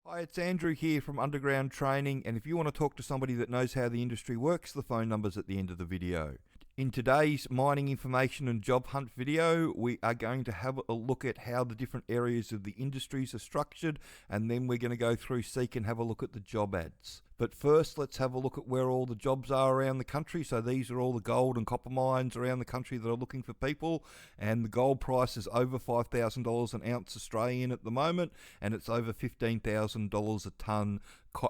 Hi, it's Andrew here from Underground Training, and if you want to talk to somebody that knows how the industry works, the phone number's at the end of the video. In today's mining information and job hunt video, we are going to have a look at how the different areas of the industries are structured, and then we're going to go through Seek and have a look at the job ads. But first, let's have a look at where all the jobs are around the country. So these are all the gold and copper mines around the country that are looking for people, and the gold price is over $5,000 an ounce Australian at the moment, and it's over $15,000 a tonne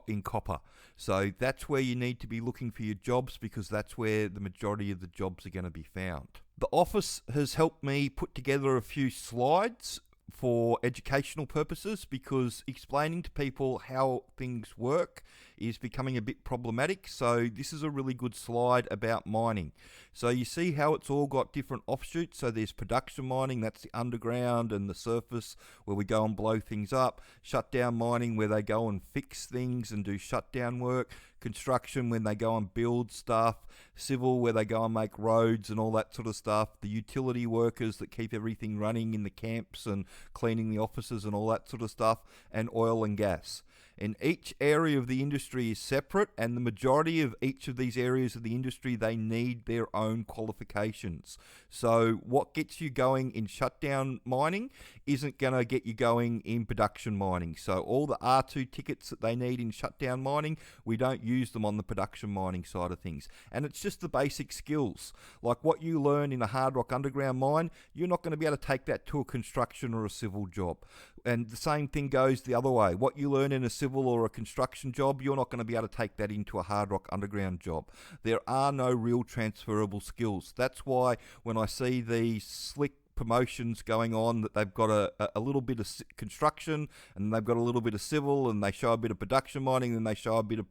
in copper. So that's where you need to be looking for your jobs, because that's where the majority of the jobs are going to be found. The office has helped me put together a few slides for educational purposes, because explaining to people how things work is becoming a bit problematic. So this is a really good slide about mining. So you see how it's all got different offshoots. So there's production mining, that's the underground and the surface where we go and blow things up. Shutdown mining, where they go and fix things and do shutdown work. Construction, when they go and build stuff. Civil, where they go and make roads and all that sort of stuff. The utility workers that keep everything running in the camps and cleaning the offices and all that sort of stuff. And oil and gas. And each area of the industry is separate, and the majority of each of these areas of the industry, they need their own qualifications. So what gets you going in shutdown mining isn't going to get you going in production mining. So all the R2 tickets that they need in shutdown mining, we don't use them on the production mining side of things. And it's just the basic skills. Like what you learn in a hard rock underground mine, you're not going to be able to take that to a construction or a civil job. And the same thing goes the other way. What you learn in a civil or a construction job, you're not going to be able to take that into a hard rock underground job. There are no real transferable skills. That's why when I see these slick promotions going on, that they've got a little bit of construction and they've got a little bit of civil, and they show a bit of production mining, and they show a bit of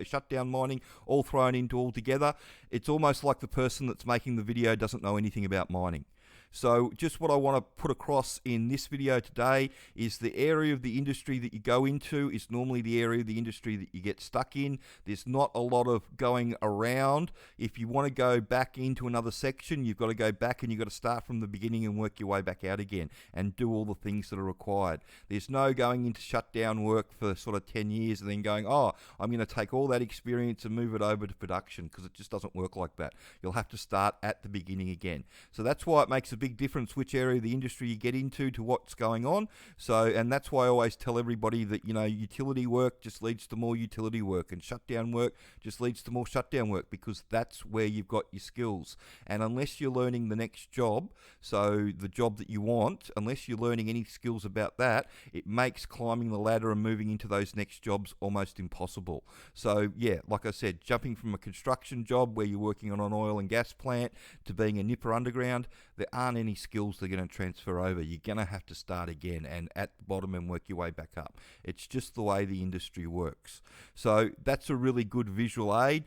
shutdown mining, all thrown into all together. It's almost like the person that's making the video doesn't know anything about mining. So just what I want to put across in this video today is the area of the industry that you go into is normally the area of the industry that you get stuck in. There's not a lot of going around. If you want to go back into another section, you've got to go back and you've got to start from the beginning and work your way back out again and do all the things that are required. There's no going into shutdown work for sort of 10 years and then going, oh, I'm going to take all that experience and move it over to production, because it just doesn't work like that. You'll have to start at the beginning again. So that's why it makes a big difference which area of the industry you get into to what's going on. So, and that's why I always tell everybody that, you know, utility work just leads to more utility work, and shutdown work just leads to more shutdown work, because that's where you've got your skills. And unless you're learning the next job, so the job that you want, unless you're learning any skills about that, it makes climbing the ladder and moving into those next jobs almost impossible. So yeah, like I said, jumping from a construction job where you're working on an oil and gas plant to being a nipper underground, there aren't any skills that are going to transfer over. You're going to have to start again and at the bottom and work your way back up. It's just the way the industry works. So that's a really good visual aid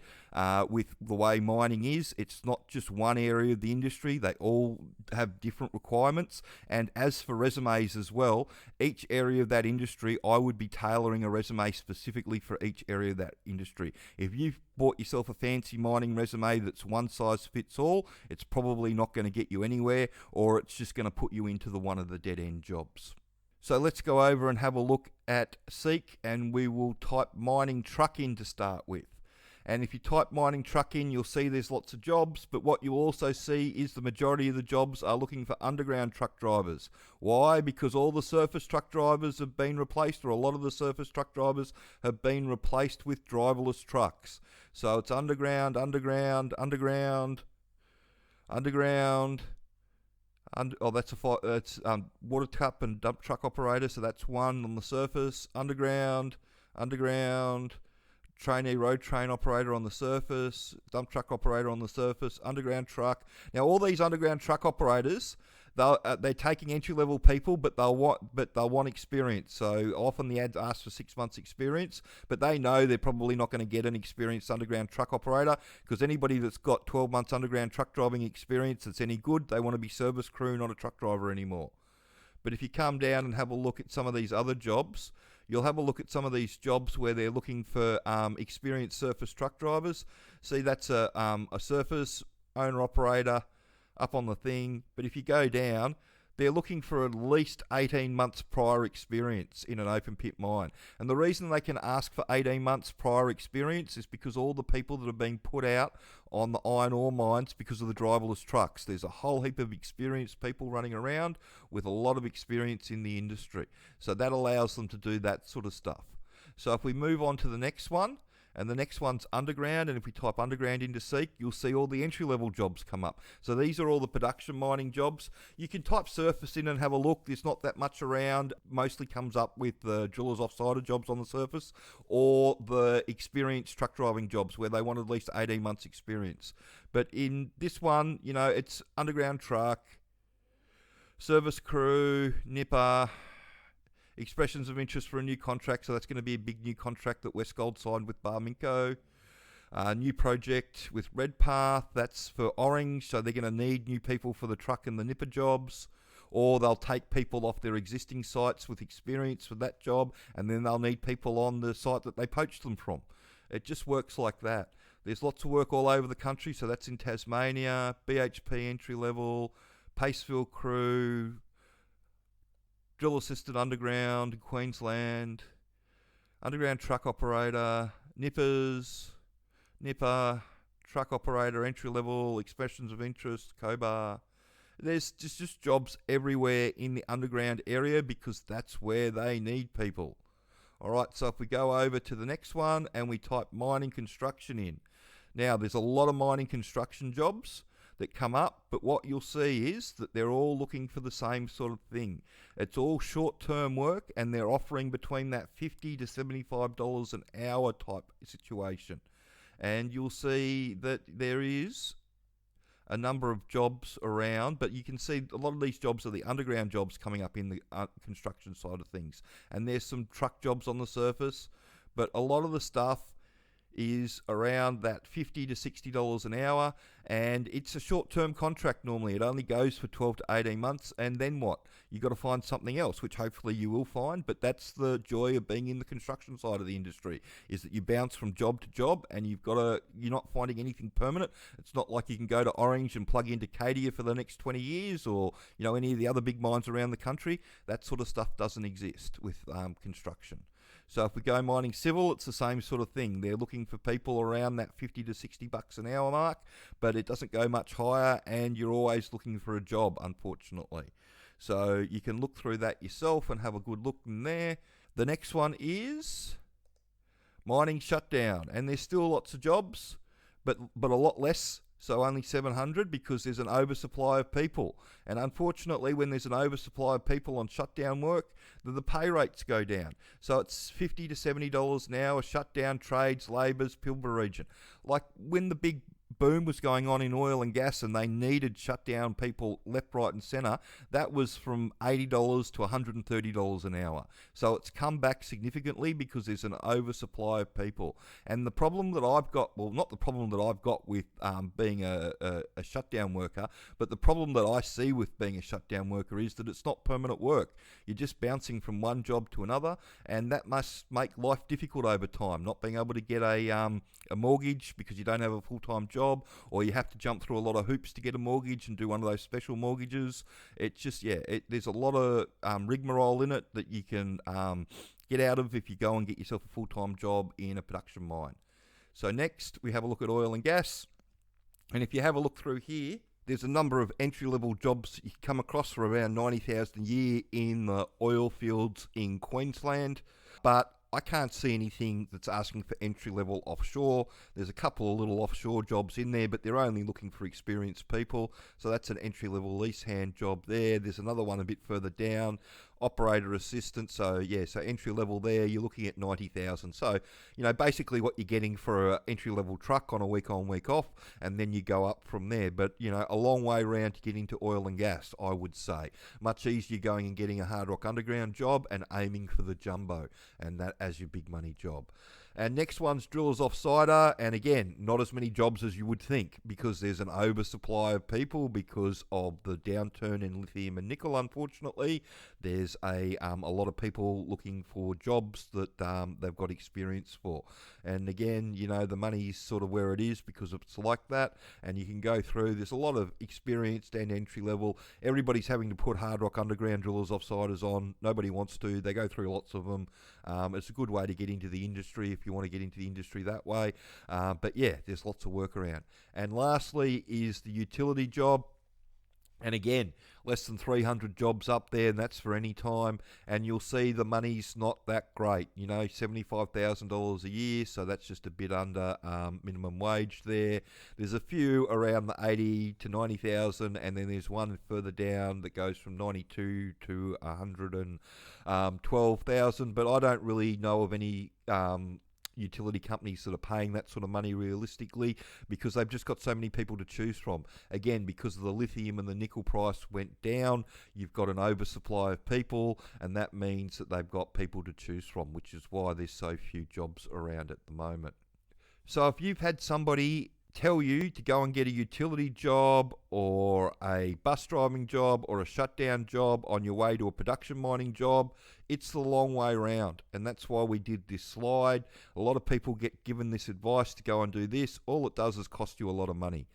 with the way mining is. It's not just one area of the industry. They all have different requirements. And as for resumes as well, each area of that industry, I would be tailoring a resume specifically for each area of that industry. If you've bought yourself a fancy mining resume that's one size fits all, it's probably not going to get you anywhere, or it's just going to put you into one of the dead-end jobs. So let's go over and have a look at Seek, and we will type mining truck in to start with. And if you type mining truck in, you'll see there's lots of jobs, but what you'll also see is the majority of the jobs are looking for underground truck drivers. Why? Because all the surface truck drivers have been replaced, or a lot of the surface truck drivers have been replaced with driverless trucks. So it's underground, underground, underground, underground. That's water tap and dump truck operator, so that's one on the surface. Underground, underground, trainee road train operator on the surface, dump truck operator on the surface, underground truck. Now all these underground truck operators, they're taking entry-level people, but they'll want experience. So often the ads ask for 6 months experience, but they know they're probably not going to get an experienced underground truck operator, because anybody that's got 12 months underground truck driving experience that's any good, they want to be service crew, not a truck driver anymore. But if you come down and have a look at some of these other jobs, you'll have a look at some of these jobs where they're looking for experienced surface truck drivers. See, that's a surface owner operator up on the thing. But if you go down, they're looking for at least 18 months prior experience in an open pit mine. And the reason they can ask for 18 months prior experience is because all the people that are being put out on the iron ore mines because of the driverless trucks. There's a whole heap of experienced people running around with a lot of experience in the industry. So that allows them to do that sort of stuff. So if we move on to the next one, and the next one's underground, and if we type underground into Seek, you'll see all the entry-level jobs come up. So these are all the production mining jobs. You can type surface in and have a look. There's not that much around. Mostly comes up with the drillers offsider jobs on the surface, or the experienced truck driving jobs where they want at least 18 months experience. But in this one, you know, it's underground truck, service crew, nipper, expressions of interest for a new contract, so that's going to be a big new contract that Westgold signed with Barminco. New project with Redpath, that's for Orange, so they're going to need new people for the truck and the nipper jobs, or they'll take people off their existing sites with experience for that job, and then they'll need people on the site that they poached them from. It just works like that. There's lots of work all over the country, so that's in Tasmania, BHP entry level, Pacefield crew, drill assistant underground in Queensland, underground truck operator, nippers, nipper, truck operator, entry level, expressions of interest, Cobar. There's just jobs everywhere in the underground area because that's where they need people. All right, so if we go over to the next one and we type mining construction in. Now, there's a lot of mining construction jobs that come up, but what you'll see is that they're all looking for the same sort of thing. It's all short-term work, and they're offering between that $50 to $75 an hour type situation. And you'll see that there is a number of jobs around, but you can see a lot of these jobs are the underground jobs coming up in the construction side of things. And there's some truck jobs on the surface, but a lot of the stuff is around that $50 to $60 an hour, and it's a short-term contract normally. It only goes for 12 to 18 months, and then what? You've got to find something else, which hopefully you will find, but that's the joy of being in the construction side of the industry, is that you bounce from job to job, and you're not finding anything permanent. It's not like you can go to Orange and plug into Cadia for the next 20 years, or any of the other big mines around the country. That sort of stuff doesn't exist with construction. So if we go mining civil, it's the same sort of thing. They're looking for people around that $50 to $60 an hour mark, but it doesn't go much higher, and you're always looking for a job, unfortunately. So you can look through that yourself and have a good look in there. The next one is mining shutdown, and there's still lots of jobs, but a lot less. So only 700 because there's an oversupply of people. And unfortunately, when there's an oversupply of people on shutdown work, the pay rates go down. So it's $50 to $70 an hour, shutdown trades, labours, Pilbara region. Like when the big boom was going on in oil and gas and they needed shutdown people left, right and centre, that was from $80 to $130 an hour. So it's come back significantly because there's an oversupply of people. And the problem that I've got, well, not the problem that I've got with being a shutdown worker, but the problem that I see with being a shutdown worker is that it's not permanent work. You're just bouncing from one job to another, and that must make life difficult over time, not being able to get a mortgage because you don't have a full-time job, or you have to jump through a lot of hoops to get a mortgage and do one of those special mortgages. It's just, there's a lot of rigmarole in it that you can get out of if you go and get yourself a full-time job in a production mine. So next, we have a look at oil and gas. And if you have a look through here, there's a number of entry-level jobs you come across for around $90,000 a year in the oil fields in Queensland. But I can't see anything that's asking for entry-level offshore. There's a couple of little offshore jobs in there, but they're only looking for experienced people. So that's an entry-level lease hand job there. There's another one a bit further down, operator assistant. So entry-level there, you're looking at $90,000. So, basically what you're getting for an entry-level truck on a week on, week off, and then you go up from there. But, a long way around to get into oil and gas, I would say. Much easier going and getting a hard rock underground job and aiming for the jumbo, and that as your big money job. And next one's drillers offsider, and again, not as many jobs as you would think because there's an oversupply of people because of the downturn in lithium and nickel. Unfortunately, there's a lot of people looking for jobs that they've got experience for. And again, you know, the money's sort of where it is because it's like that, and you can go through. There's a lot of experienced and entry level. Everybody's having to put hard rock underground drillers offsiders on. Nobody wants to. They go through lots of them. It's a good way to get into the industry if you want to get into the industry that way. But yeah, there's lots of work around. And lastly is the utility job. And again, less than 300 jobs up there, and that's for any time. And you'll see the money's not that great. You know, $75,000 a year, so that's just a bit under minimum wage there. There's a few around the 80 to 90,000, and then there's one further down that goes from 92 to 112,000. But I don't really know of any utility companies that are paying that sort of money realistically because they've just got so many people to choose from. Again, because of the lithium and the nickel price went down, you've got an oversupply of people, and that means that they've got people to choose from, which is why there's so few jobs around at the moment. So if you've had somebody tell you to go and get a utility job or a bus driving job or a shutdown job on your way to a production mining job, it's the long way round, and that's why we did this slide. A lot of people get given this advice to go and do this. All it does is cost you a lot of money.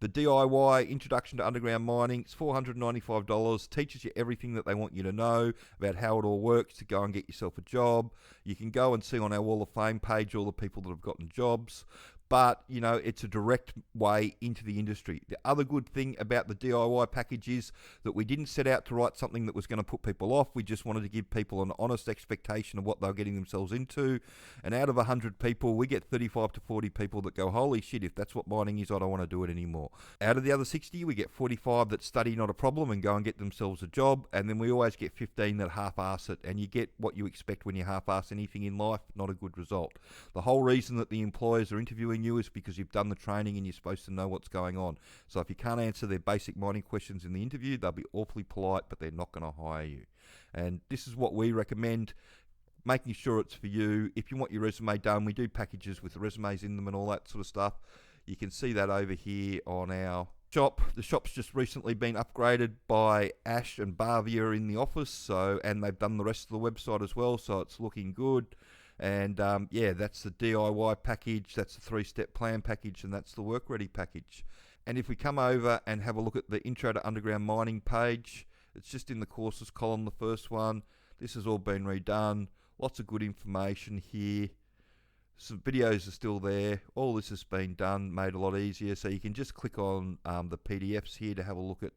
The DIY Introduction to Underground Mining, it's $495, teaches you everything that they want you to know about how it all works to go and get yourself a job. You can go and see on our Wall of Fame page all the people that have gotten jobs. But, you know, it's a direct way into the industry. The other good thing about the DIY package is that we didn't set out to write something that was going to put people off. We just wanted to give people an honest expectation of what they're getting themselves into. And out of 100 people, we get 35 to 40 people that go, holy shit, if that's what mining is, I don't want to do it anymore. Out of the other 60, we get 45 that study not a problem and go and get themselves a job. And then we always get 15 that half-ass it. And you get what you expect when you half-ass anything in life, not a good result. The whole reason that the employers are interviewing you is because you've done the training and you're supposed to know what's going on. So if you can't answer their basic mining questions in the interview, they'll be awfully polite, but they're not going to hire you. And this is what we recommend, making sure it's for you. If you want your resume done, we do packages with the resumes in them and all that sort of stuff. You can see that over here on our shop. The shop's just recently been upgraded by Ash and Bavia in the office, and they've done the rest of the website as well, so it's looking good. And yeah, that's the DIY package, that's the 3-step plan package, and that's the work ready package. And if we come over and have a look at the Intro to Underground Mining page, it's just in the courses column, the first one. This has all been redone, lots of good information here. Some videos are still there. All this has been done, made a lot easier. So you can just click on the PDFs here to have a look at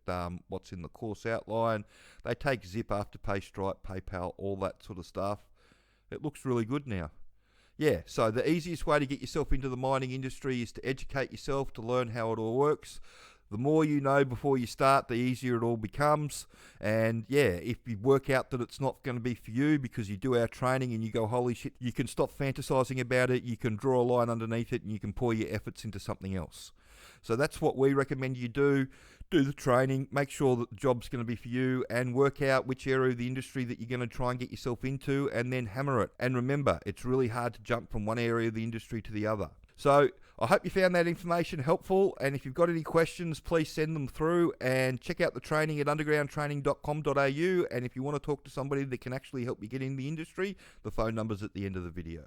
what's in the course outline. They take Zip, Afterpay, Stripe, PayPal, all that sort of stuff. It looks really good now. Yeah, so the easiest way to get yourself into the mining industry is to educate yourself, to learn how it all works. The more you know before you start, the easier it all becomes. And yeah, if you work out that it's not going to be for you because you do our training and you go, holy shit, you can stop fantasizing about it, you can draw a line underneath it, and you can pour your efforts into something else. So that's what we recommend you do. Do the training, make sure that the job's going to be for you, and work out which area of the industry that you're going to try and get yourself into, and then hammer it. And remember, it's really hard to jump from one area of the industry to the other. So I hope you found that information helpful, and if you've got any questions, please send them through, and check out the training at undergroundtraining.com.au, and if you want to talk to somebody that can actually help you get in the industry, the phone number's at the end of the video.